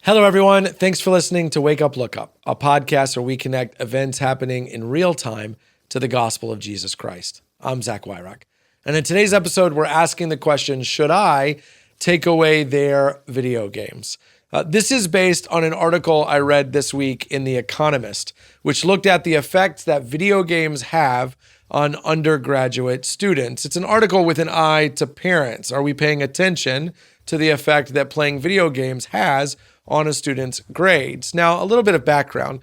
Hello, everyone. Thanks for listening to Wake Up, Look Up, a podcast where we connect events happening in real time to the gospel of Jesus Christ. I'm Zach Weihrauch. And in today's episode, we're asking the question, should I take away their video games? This is based on an article I read this week in The Economist, which looked at the effects that video games have on undergraduate students. It's an article with an eye to parents. Are we paying attention to the effect that playing video games has on a student's grades? Now, a little bit of background.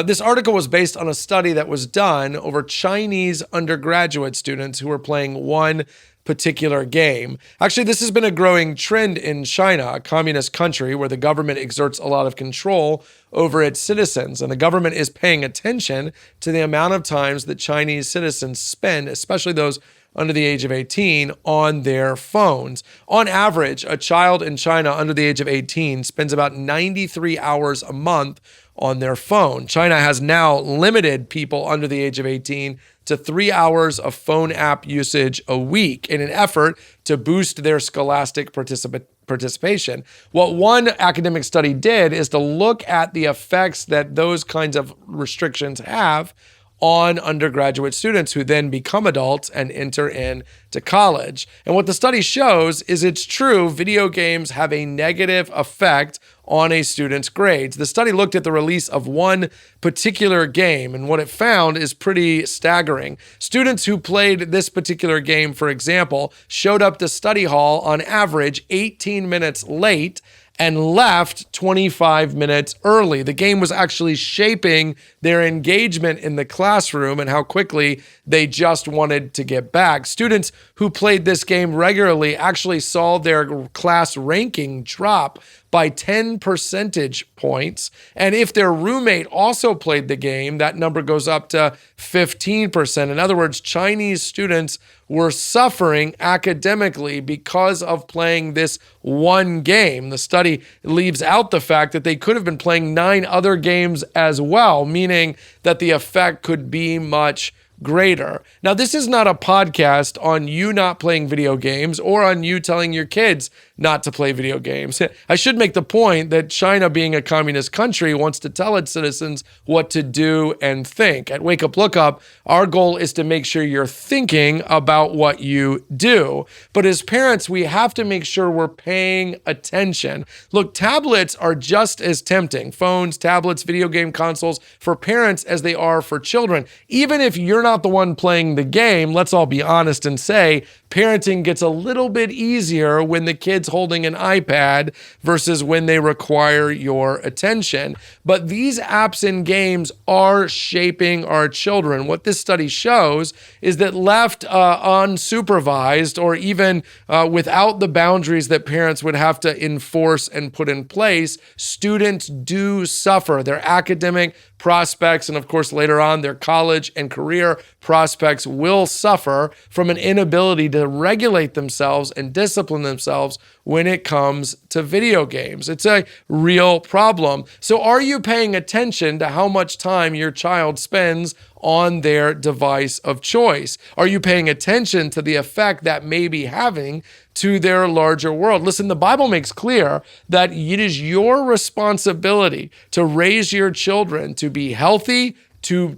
This article was based on a study that was done over Chinese undergraduate students who were playing one particular game. Actually, this has been a growing trend in China, a communist country where the government exerts a lot of control over its citizens. And the government is paying attention to the amount of times that Chinese citizens spend, especially those under the age of 18, on their phones. On average, a child in China under the age of 18 spends about 93 hours a month on their phone. China has now limited people under the age of 18 to 3 hours of phone app usage a week in an effort to boost their scholastic participation. What one academic study did is to look at the effects that those kinds of restrictions have on undergraduate students who then become adults and enter into college. And what the study shows is it's true, video games have a negative effect on a student's grades. The study looked at the release of one particular game, and what it found is pretty staggering. Students who played this particular game, for example, showed up to study hall on average 18 minutes late and left 25 minutes early. The game was actually shaping their engagement in the classroom and how quickly they just wanted to get back. Students who played this game regularly actually saw their class ranking drop by 10 percentage points. And if their roommate also played the game, that number goes up to 15%. In other words, Chinese students were suffering academically because of playing this one game. The study leaves out the fact that they could have been playing 9 other games as well, meaning that the effect could be much greater. Now, this is not a podcast on you not playing video games or on you telling your kids not to play video games. I should make the point that China, being a communist country, wants to tell its citizens what to do and think. At Wake Up, Look Up, our goal is to make sure you're thinking about what you do. But as parents, we have to make sure we're paying attention. Look, tablets are just as tempting, phones, tablets, video game consoles, for parents as they are for children. Even if you're not the one playing the game, let's all be honest and say, parenting gets a little bit easier when the kid's holding an iPad versus when they require your attention. But these apps and games are shaping our children. What this study shows is that left unsupervised or even without the boundaries that parents would have to enforce and put in place, students do suffer. Their academic prospects and, of course, later on, their college and career prospects will suffer from an inability to regulate themselves and discipline themselves when it comes to video games. It's a real problem. So are you paying attention to how much time your child spends on their device of choice? Are you paying attention to the effect that may be having to their larger world? Listen, the Bible makes clear that it is your responsibility to raise your children to be healthy, to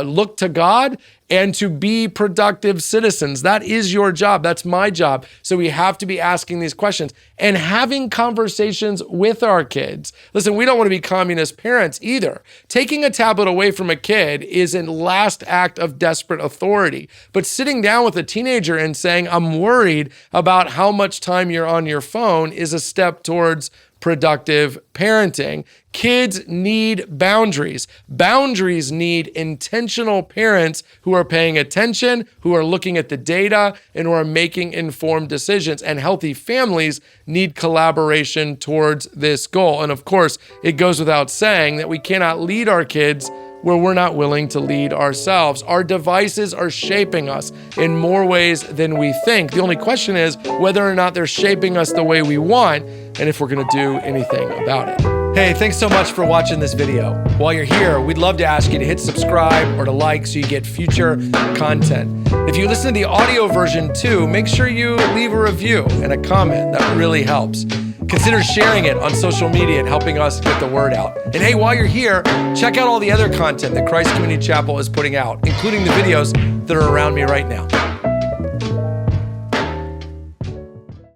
look to God, and to be productive citizens. That is your job. That's my job. So we have to be asking these questions and having conversations with our kids. Listen, we don't want to be communist parents either. Taking a tablet away from a kid is a last act of desperate authority. But sitting down with a teenager and saying, I'm worried about how much time you're on your phone, is a step towards productive parenting. Kids need boundaries. Boundaries need intentional parents who are paying attention, who are looking at the data, and who are making informed decisions. And healthy families need collaboration towards this goal. And of course, it goes without saying that we cannot lead our kids where we're not willing to lead ourselves. Our devices are shaping us in more ways than we think. The only question is whether or not they're shaping us the way we want and if we're going to do anything about it. Hey, thanks so much for watching this video. While you're here, we'd love to ask you to hit subscribe or to like so you get future content. If you listen to the audio version too, make sure you leave a review and a comment. That really helps. Consider sharing it on social media and helping us get the word out. And hey, while you're here, check out all the other content that Christ Community Chapel is putting out, including the videos that are around me right now.